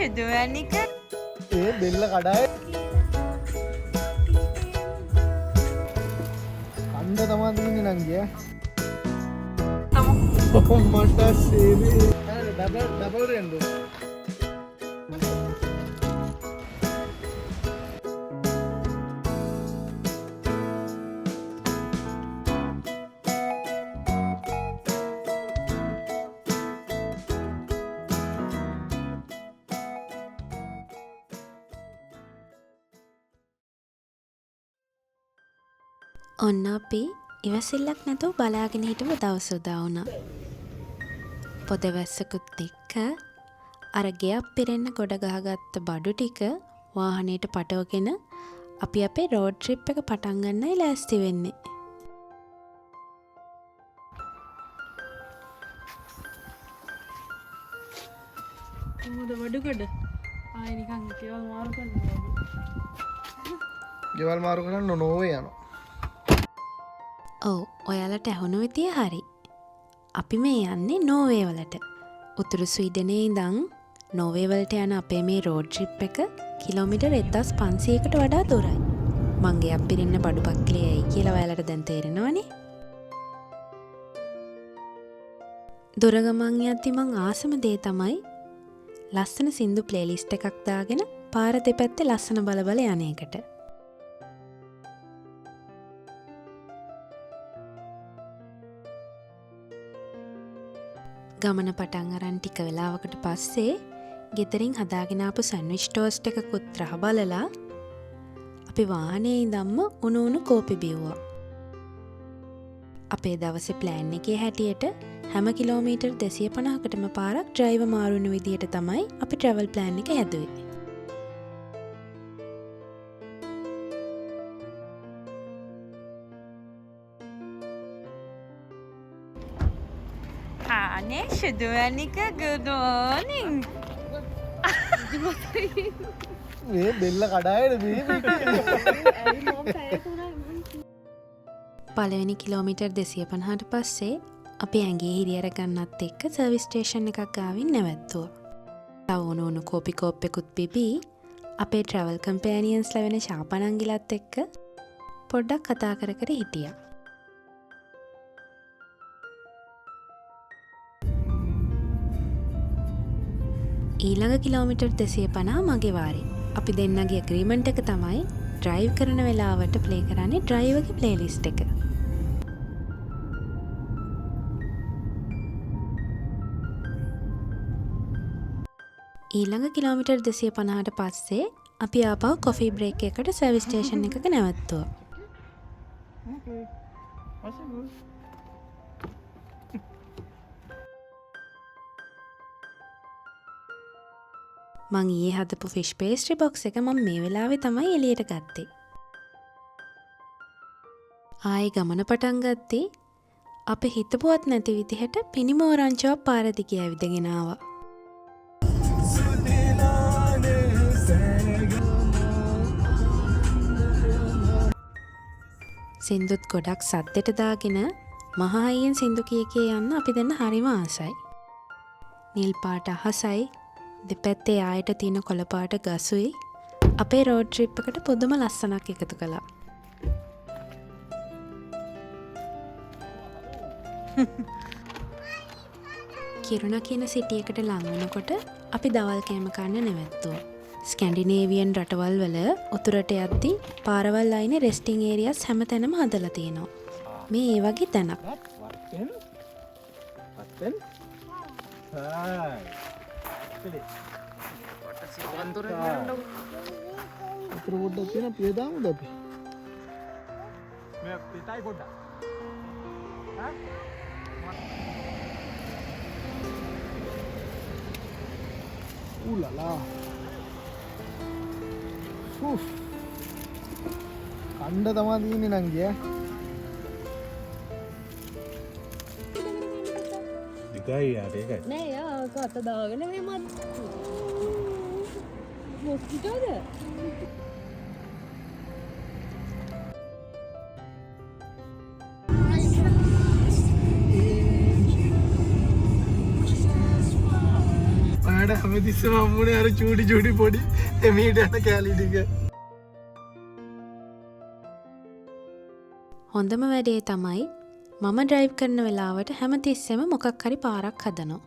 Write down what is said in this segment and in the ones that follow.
ශුදුවනික ඒ බෙල්ල කඩාය අන්ද තමා තින්නේ නංගිය මට සේවේ ඩබල් රෙන්ඩු ඔන්න අපි ඉවසිල්ලක් නැතුව බලාගෙන හිටපු දවස උදා වුණා. පොද වැස්සකුත් එක්ක අර ගෙයක් පිරෙන්න ගොඩ ගහගත්ත බඩු ටික වාහනේට පටවගෙන අපි අපේ රෝඩ් ට්‍රිප් එක පටන් ගන්නයි ලෑස්ති වෙන්නේ. මොකද වඩුකඩ ආයෙ නිකන් ගෙවල් මාරු කරනවා. ගෙවල් මාරු කරන්න නෝවේ යනවා. ඔව් ඔයාලට ඇහුණු විදිය හරි. අපි මේ යන්නේ නෝවේ වලට. උතුරු ස්වීඩනයේ ඉඳන් නෝවේ වලට යන අපේ මේ රෝඩ් ට්‍රිප් එක කිලෝමීටර් 1500කට වඩා දුරයි. මං ගෙයක් පිරෙන්න බඩු පක්ලේයි කියලා ඔයාලට දැන් තේරෙනවනේ. දුර ගමන් යද්දි මං ආසම දේ තමයි ලස්සන සින්දු ප්ලේලිස්ට් එකක් දාගෙන පාර දෙපැත්තේ ලස්සන බල බල යන එකට. ගමන පටන් අරන් ටික වෙලාවකට පස්සේ ගෙදරින් හදාගෙන ආපු සැන්ඩ්විච් ටෝස්ට් එකකුත් රහ බලලා අපි වාහනේ ඉඳන්ම උණු උණු කෝපි බිව්වා. අපේ දවසේ ප්ලෑන් එකේ හැටියට හැම කිලෝමීටර් 250කටම පාරක් ඩ්‍රයිවර් මාරු වෙන විදියට තමයි අපි ට්‍රැවල් ප්ලෑන් එක හැදුවේ. ආනේ ශුදුවනික good morning මේ බෙල්ල කඩායද පළවෙනි කිලෝමීටර් 250ට පස්සේ අපි ඇඟේ හිරියර ගන්නත් එක්ක සර්විස් ස්ටේෂන් එකක් ගාවින් නැවැත්තුවා. තව උණු උණු කෝපි කෝප්පෙකුත් බිබී අපේ ට්‍රැවල් කම්පෑනියන්ස්ලා වෙන ශාපනංගිලත් එක්ක පොඩ්ඩක් කතා කර කර හිටියා. ඊළඟ කිලෝමීටර් 250 මගේ වාරේ. අපි දෙන්නගේ ඇග්‍රීමන්ට් එක තමයි ඩ්‍රයිව් කරන වෙලාවට ප්ලේ කරන්නේ ඩ්‍රයිවර්ගේ ප්ලේලිස්ට් එක. ඊළඟ කිලෝමීටර් 250ට පස්සේ අපි ආපහු කොෆි බ්‍රේක් එකකට සර්විස් ස්ටේෂන් එකක නැවැත්තුවා. මං ඊයේ හදපු ෆිෂ් පේස්ට්‍රි බොක්ස් එක මම මේ වෙලාවේ තමයි එළියට ගත්තේ. ආයේ ගමන පටන් ගත්තේ අපි හිතපුවත් නැති විදිහට පිනිමෝරංචුවක් පාර දිගේ ඇවිදගෙන ආවා. සින්දුත් ගොඩක් සද්දෙට දාගෙන මහා හයියෙන් සින්දු කිය යන්න අපි දෙන්න හරිම ආසයි. නිල් පාට අහසයි දෙපැත්තේ ආයට තියෙන කොළපාට ගසුයි අපේ රෝඩ් ට්‍රිප් එකට පුදුම ලස්සනක් එකතු කළා. කිරුණ කියන සිටි එකට ලං වෙනකොට අපි දවල් කෑම කන්න නැවැත්තුවා. ස්කැන්ඩිනේවියන් රටවල් වල උතුරට යද්දි පාරවල් අයිනේ රෙස්ටිං ඒරියාස් හැමතැනම හදලා තියෙනවා. මේ ඒ වගේ තැනක්. අතර පොඩ්ඩක් තියෙන පියදාමුද අපි මේ පිටයි පොඩ්ඩක් ඌලලා කණ්ඩ තමා තියන්නේ නංගිය දිගයි යාට ඒකයි නෑ යා අත දාගෙන මෙහෙමත් මොස්කිටෝද? යනකොට හැමතිස්සෙම හම්බුනේ අර චූටි පොඩි එමීට යන කෑලි ටික. හොඳම වැඩේ තමයි මම ඩ්‍රයිව් කරන වෙලාවට හැමතිස්සෙම මොකක් හරි පාරක් හදනවා.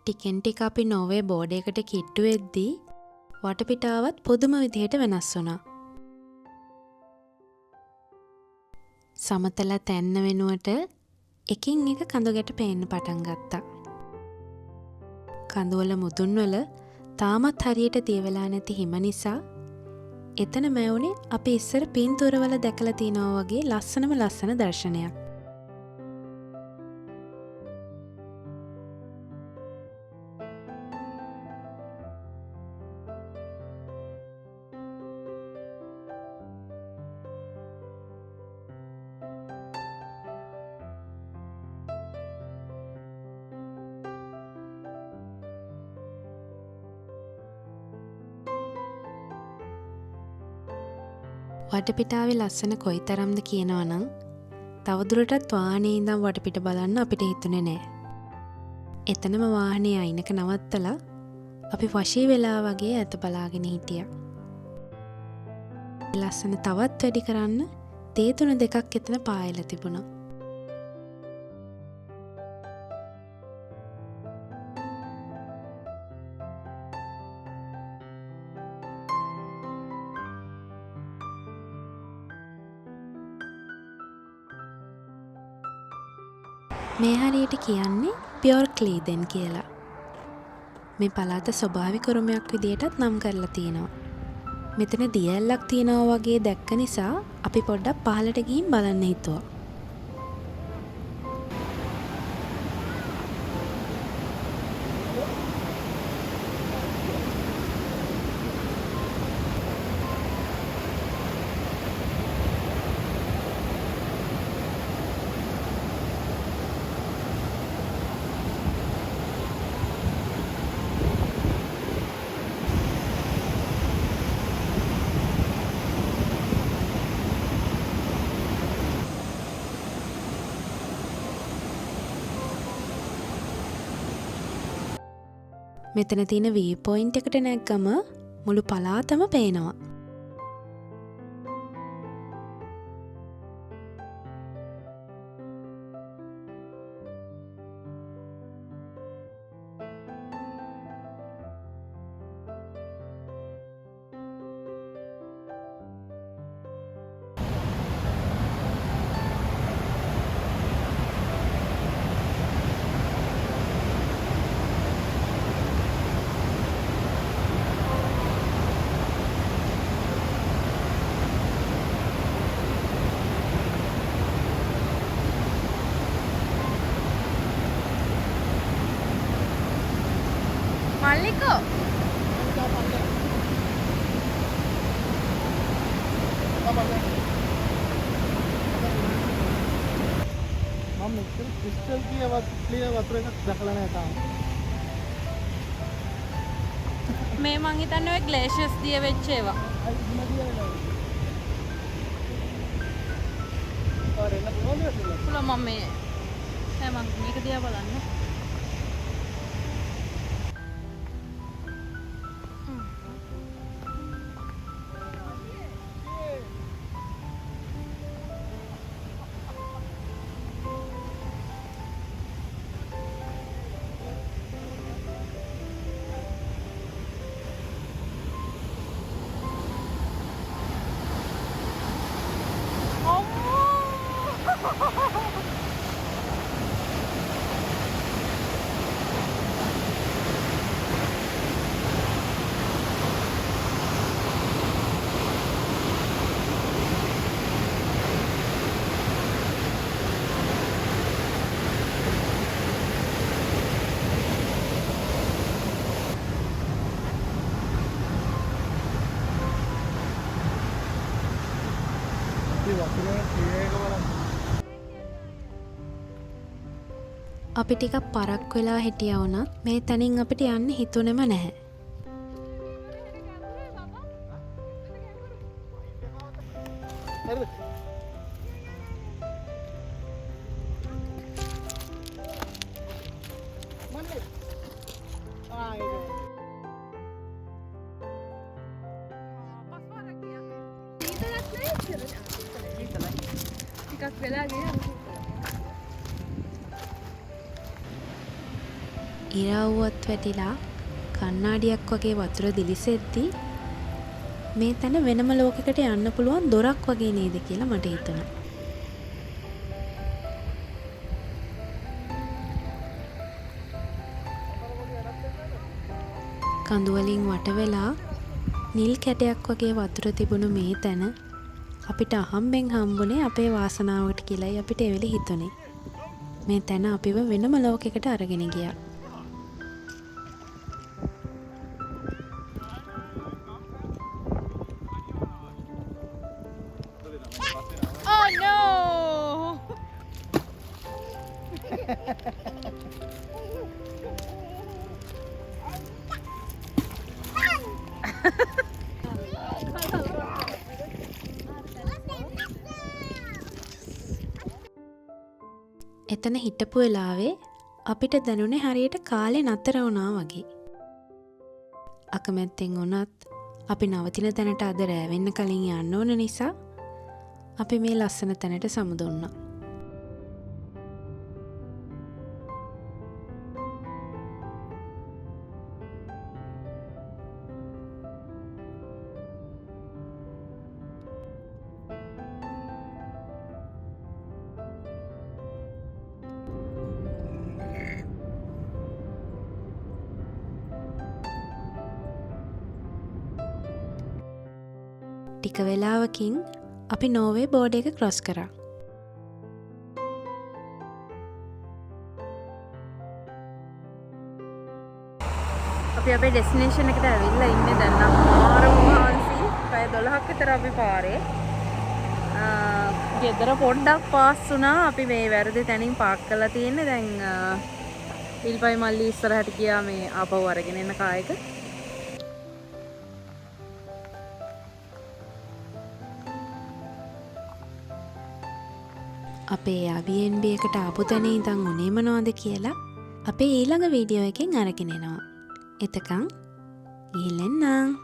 ටිකෙන් ටික අපි නෝවේ බෝඩ් එකට කිට්ටු වෙද්දී වටපිටාවත් පුදුම විදිහට වෙනස් වුණා. සමතල තැන්න වෙනුවට එකින් එක කඳු ගැට පේන්න පටන් ගත්තා. කඳුවල මුදුන්වල තාමත් හරියට තියවෙලා නැති හිම නිසා එතන මැවුනේ අපි ඉස්සර පින්තූරවල දැකලා තියනවා වගේ ලස්සනම ලස්සන දර්ශනයක්. වටපිටාවේ ලස්සන කොයි තරම්ද කියනවනම් තවදුරටත් වාහනේ ඉඳන් වටපිට බලන්න අපිට හිතුනේ නෑ. එතනම වාහනේ අයිනක නවත්තලා අපි වශී වෙලා වගේ ඇත බලාගෙන හිටියා. ලස්සන තවත් වැඩි කරන්න තේ තුන දෙකක් එතන පායලා තිබුණා. මේ හරියට කියන්නේ පියෝර් ක්ලීදෙන් කියලා. මේ පළාත ස්වභාවික උරුමයක් විදියටත් නම් කරලා තියෙනවා. මෙතන දියැලක් තියෙනවා වගේ දැක්ක නිසා අපි පොඩ්ඩක් පහළට ගිහින් බලන්න හිතුවා. මෙතන තියෙන වී පොයින්ට් එකට නැග්ගම මුළු පළාතම පේනවා. මල්ලිකෝ මම මෙච්චර ක්‍රිස්ටල් ක්ලියර් වතුර එකක් දැකලා නැහැ තාම. මේ මං හිතන්නේ ඔය ග්ලේෂියර්ස් දිය වෙච්ච ඒවා. පුළුවන් මම මේ නෑ මං මේක දිහා බලන්න. අපි ටිකක් පරක් වෙලා හිටියා වුණත් මේ තැනින් අපිට යන්න හිතුනේම නැහැ. හරිද? මන්නේ. ඒක. ටිකක් වෙලා ගියා. ඉරව්වත් වැටිලා කණ්ණාඩියක් වගේ වතුර දිලිසෙද්දි මේ තැන වෙනම ලෝකයකට යන්න පුළුවන් දොරක් වගේ නේද කියලා මට හිතුණා. කඳු වලින් වට වෙලා නිල් කැටයක් වගේ වතුර තිබුණු මේ තැන අපිට අහම්බෙන් හම්බුනේ අපේ වාසනාවට කියලායි අපිට ඒ වෙලේ හිතුනේ. මේ තැන අපිව වෙනම ලෝකයකට අරගෙන ගියා. Oh no! එතන හිටපු වෙලාවේ අපිට දැනුනේ හරියට කාලේ නතර වුණා වගේ. අකමැත්තෙන් වුණත් අපි නවතින තැනට අද රෑ වෙන්න කලින් යන්න ඕන නිසා අපි මේ ලස්සන තැනට සමුදුන්නා. ටික වෙලාවකින් අපි නෝර්වේ බෝඩ් එක ක්‍රොස් කරා. අපි අපේ ඩෙස්ටිනේෂන් එකට ඇවිල්ලා ඉන්නේ දැන් නම් මාරම මහන්සි. පැය 12ක් විතර අපි පාරේ. ගෙදර පොඩ්ඩක් පාස් වුණා. අපි මේ වැරදි තැනින් පාක් කරලා තියෙන්නේ. දැන් ඉල්පයි මල්ලි ඉස්සරහට ගියා මේ ආපහු අරගෙන එන්න කායක. අපේ Airbnb එකට ආපු තැන ඉඳන් උනේ මොනවද කියලා අපේ ඊළඟ වීඩියෝ එකෙන් අරගෙන එනවා. එතකන් ගිහින් එන්නම්.